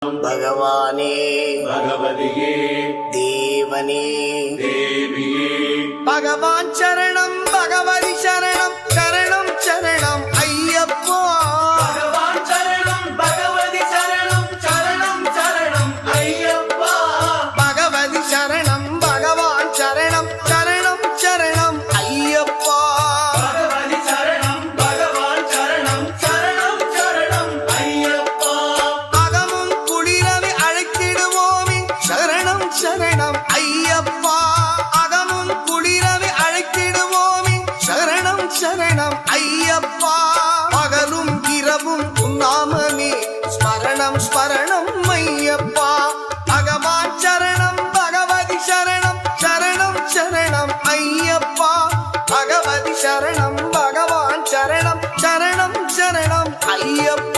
भगवाने भगवदिये देवने देविये भगवान शरणं भगवति शरणं शरणं शरणं अय्यप्पा भगवान शरणं भगवति शरणं शरणं शरणं अय्यप्पा भगवति शरणं भगवान शरणं शरणं शरणं अय्यप्पा भगवति शरणं भगवान शरणं शरणं शरणं अय्यप्पा अगमुं कुளிரவே அழைத்திடுவோமே शरणं शरणं अय्यप्पा अगमुं कुளிரவே அழைத்திடுவோமே शरणं शरणं अय्यप्पा பகலும் இரவும் உன்னாமமே ஸ்மரணம் ஸ்மரணம் ஐயப்பா பகவான் சரணம் பகவதி சரணம் சரணம் சரணம் ஐயப்பா பகவதி சரணம் பகவான் சரணம் சரணம் சரணம் ஐயப்பா